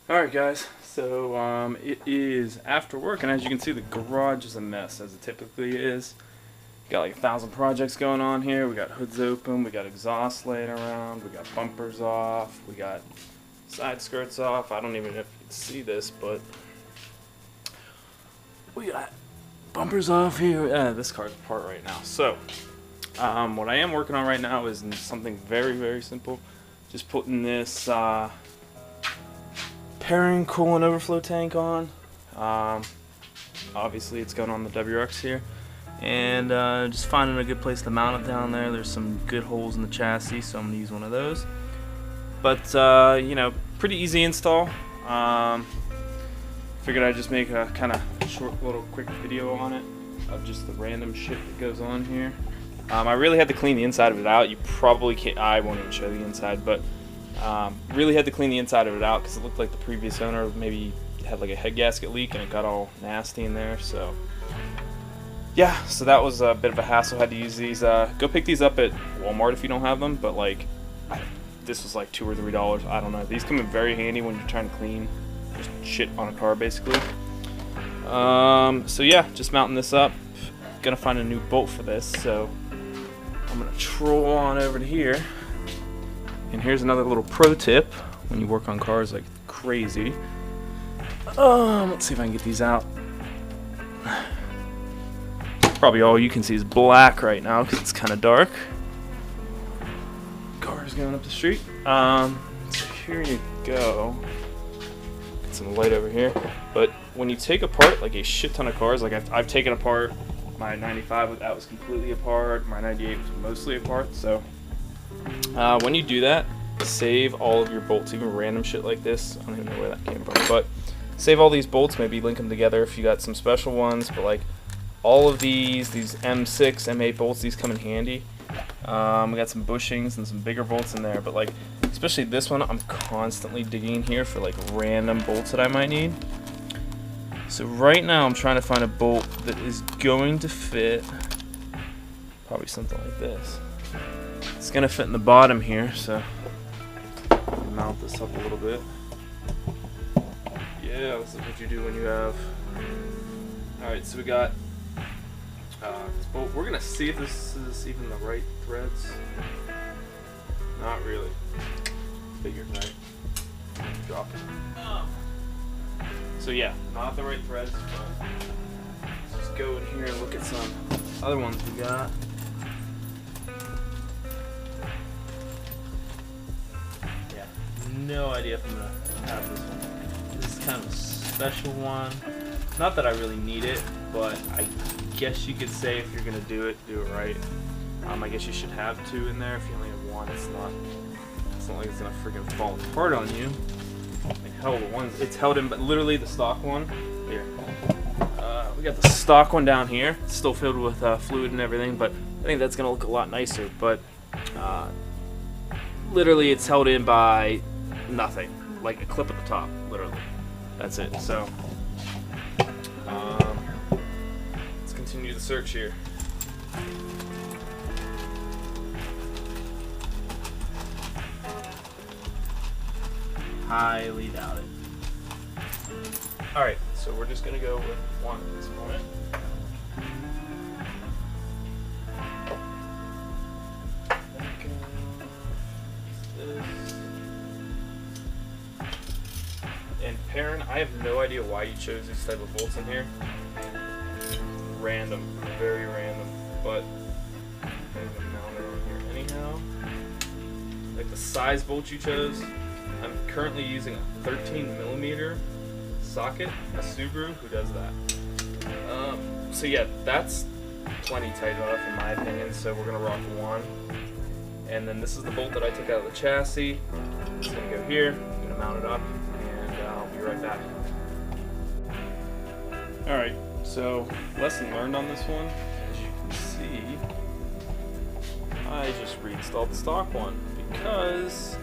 Alright guys, so it is after work, and as you can see the garage is a mess as it typically is. Got like 1,000 projects going on here. We got hoods open, we got exhaust laying around, we got bumpers off, we got side skirts off. I don't even know if you can see this, but we got bumpers off here. This car's apart right now. So what I am working on right now is something very simple. Just putting this pairing coolant overflow tank on. Obviously it's going on the WRX here, and just finding a good place to mount it down there. There's some good holes in the chassis, so I'm gonna use one of those. But you know, pretty easy install. Figured I'd just make a kind of short little quick video on it of just the random shit that goes on here. I really had to clean the inside of it out. You probably can't, I won't even show the inside, but really had to clean the inside of it out because it looked like the previous owner maybe had like a head gasket leak and it got all nasty in there. So yeah, so that was a bit of a hassle. Had to use these. Go pick these up at Walmart if you don't have them, but like this was like $2 or $3. I don't know. These come in very handy when you're trying to clean just shit on a car basically. So yeah, just mounting this up. Gonna find a new bolt for this, so I'm gonna troll on over to here. And here's another little pro tip when you work on cars like crazy. Let's see if I can get these out. Probably all you can see is black right now because it's kind of dark. Cars going up the street. So here you go. Get some light over here. But when you take apart like a shit ton of cars, like I've taken apart my 95, that was completely apart. My 98 was mostly apart. So when you do that, save all of your bolts, even random shit like this. I don't even know where that came from, but save all these bolts, maybe link them together if you got some special ones. But like all of these M6, M8 bolts, these come in handy. We got some bushings and some bigger bolts in there, but like especially this one, I'm constantly digging in here for like random bolts that I might need. So right now I'm trying to find a bolt that is going to fit probably something like this. It's gonna fit in the bottom here, so mount this up a little bit. Yeah, this is what you do when you have. Alright, so we got this bolt. We're gonna see if this is even the right threads. Not really. Figured, right? Drop it. So yeah, not the right threads, but let's just go in here and look at some other ones we got. Yeah, no idea if I'm gonna have this one. This is kind of a special one. Not that I really need it, but I guess you could say if you're gonna do it right. I guess you should have two in there. If you only have one, it's not like it's gonna freaking fall apart on you. Like hell, the one it's held in, but literally the stock one here. We got the stock one down here. It's still filled with fluid and everything, but I think that's gonna look a lot nicer. But literally, it's held in by nothing, like a clip at the top. Literally, that's it. So let's continue the search here. Highly doubt it. Alright, so we're just going to go with one at this point. And Perrin, I have no idea why you chose these type of bolts in here. Random, very random, but I'm going to mount it on here anyhow. Like the size bolt you chose. I'm currently using a 13mm socket, a Subaru, who does that. So yeah, that's plenty tight enough in my opinion, so we're going to rock one. And then this is the bolt that I took out of the chassis. It's going to go here, I'm going to mount it up, and I'll be right back. Alright, so lesson learned on this one. As you can see, I just reinstalled the stock one because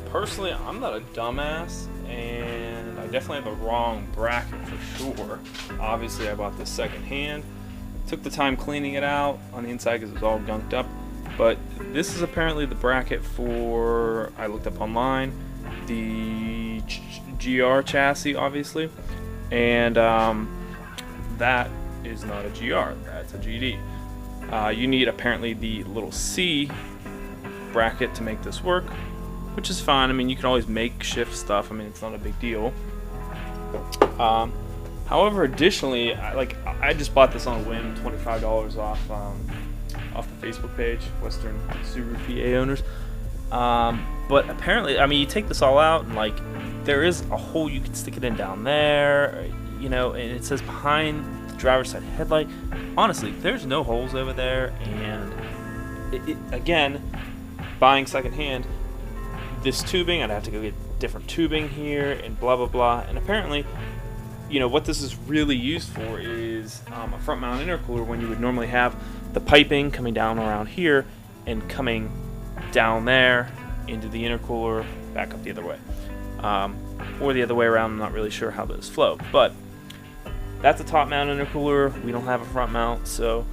personally, I'm not a dumbass, and I definitely have the wrong bracket for sure. Obviously, I bought this second hand. Took the time cleaning it out on the inside because it was all gunked up. But this is apparently the bracket for, I looked up online, the GR chassis, obviously, and that is not a GR, that's a GD. You need apparently the little C bracket to make this work, which is fine. I mean, you can always makeshift stuff. I mean, it's not a big deal. However, additionally, I just bought this on a whim, $25 off the Facebook page, Western Subaru PA owners. But apparently, I mean, you take this all out, and like, there is a hole you can stick it in down there, you know, and it says behind the driver's side headlight. Honestly, there's no holes over there, and again, buying secondhand, this tubing, I'd have to go get different tubing here, and blah blah blah. And apparently, you know, what this is really used for is a front mount intercooler, when you would normally have the piping coming down around here and coming down there into the intercooler, back up the other way, or the other way around. I'm not really sure how those flow, but that's a top mount intercooler. We don't have a front mount, so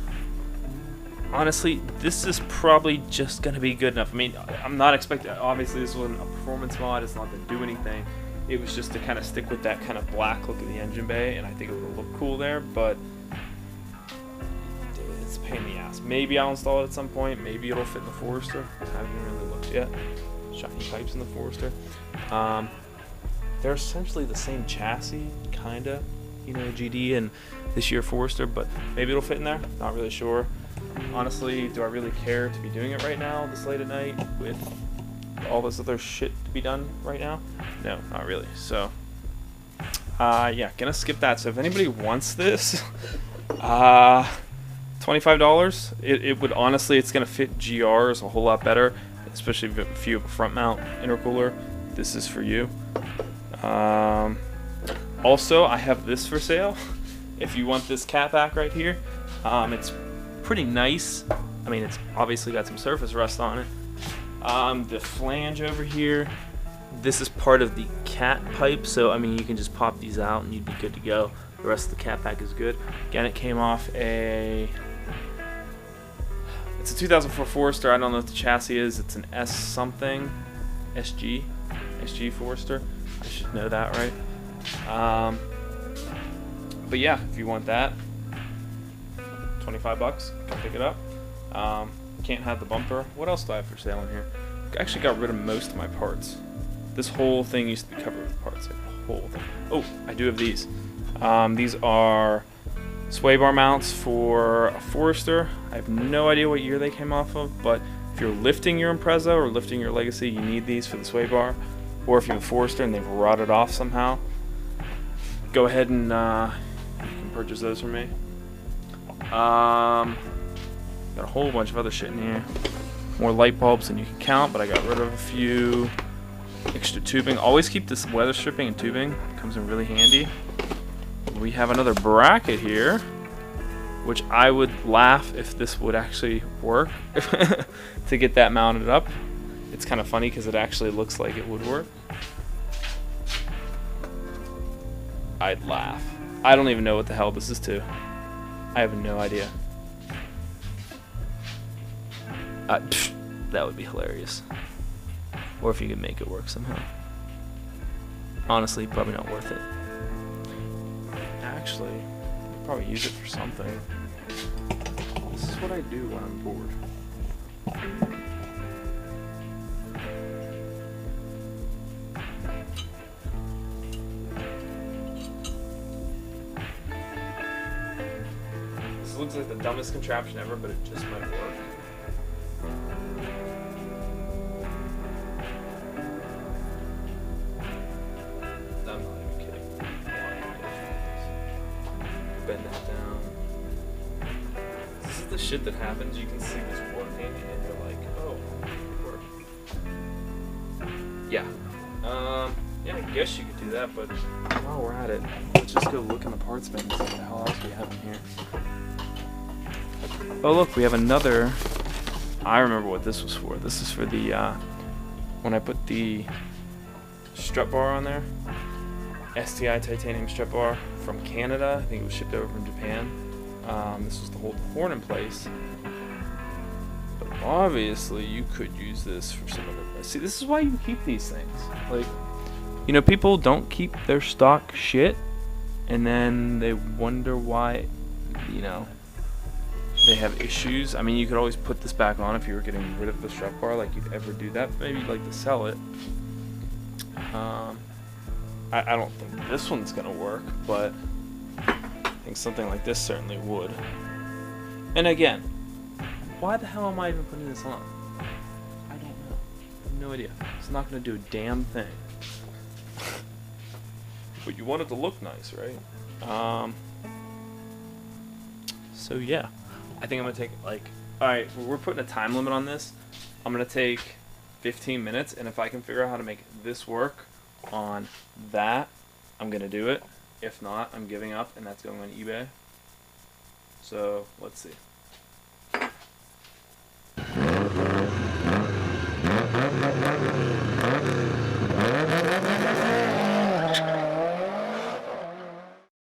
honestly, this is probably just going to be good enough. I mean, I'm not expecting, obviously this wasn't a performance mod, it's not going to do anything. It was just to kind of stick with that kind of black look of the engine bay, and I think it would have looked cool there, but it's a pain in the ass. Maybe I'll install it at some point. Maybe it'll fit in the Forester. I haven't really looked yet. Shiny pipes in the Forester. They're essentially the same chassis, kind of, you know, GD and this year Forester, but maybe it'll fit in there. Not really sure. Honestly, do I really care to be doing it right now, this late at night, with all this other shit to be done right now? No, not really. So, yeah, gonna skip that. So if anybody wants this, $25. It would honestly, it's gonna fit GRs a whole lot better, especially if you have a front mount intercooler. This is for you. Also, I have this for sale. If you want this cat back right here, it's pretty nice. I mean, it's obviously got some surface rust on it. The flange over here, this is part of the cat pipe, so I mean, you can just pop these out and you'd be good to go. The rest of the cat back is good. Again, it came off it's a 2004 Forester. I don't know what the chassis is. It's an S something, SG Forester. I should know that, right? But yeah, if you want that, $25, come pick it up. Can't have the bumper. What else do I have for sale in here? I actually got rid of most of my parts. This whole thing used to be covered with parts, like the whole thing. Oh, I do have these. These are sway bar mounts for a Forester. I have no idea what year they came off of, but if you're lifting your Impreza or lifting your Legacy, you need these for the sway bar. Or if you have a Forester and they've rotted off somehow, go ahead and you can purchase those from me. Got a whole bunch of other shit in here. More light bulbs than you can count, but I got rid of a few. Extra tubing. Always keep this weather stripping and tubing. It comes in really handy. We have another bracket here, which I would laugh if this would actually work to get that mounted up. It's kind of funny because it actually looks like it would work. I'd laugh. I don't even know what the hell this is to. I have no idea. That would be hilarious. Or if you could make it work somehow. Honestly, probably not worth it. Actually, I'll probably use it for something. This is what I do when I'm bored. This looks like the dumbest contraption ever, but it just might work. Bend that down. This is the shit that happens. You can see this working, and you're like, oh, it worked. Yeah. Yeah, I guess you could do that, but while we're at it, let's just go look in the parts bin and see what the hell else we have in here. Oh, look, we have another. I remember what this was for. This is for the, when I put the strut bar on there. STI titanium strut bar from Canada. I think it was shipped over from Japan. This was to hold the horn in place. But obviously, you could use this for some other. See, this is why you keep these things. Like, You know, people don't keep their stock shit, and then they wonder why, you know, they have issues. I mean, you could always put this back on if you were getting rid of the strap bar, like you'd ever do that. Maybe you'd like to sell it. I don't think this one's gonna work, but I think something like this certainly would. And again, why the hell am I even putting this on? I don't know. I have no idea. It's not gonna do a damn thing. But you want it to look nice, right? So yeah, I think I'm gonna take like, all right, we're putting a time limit on this. I'm gonna take 15 minutes, and if I can figure out how to make this work on that, I'm gonna do it. If not, I'm giving up, and that's going on eBay. So let's see.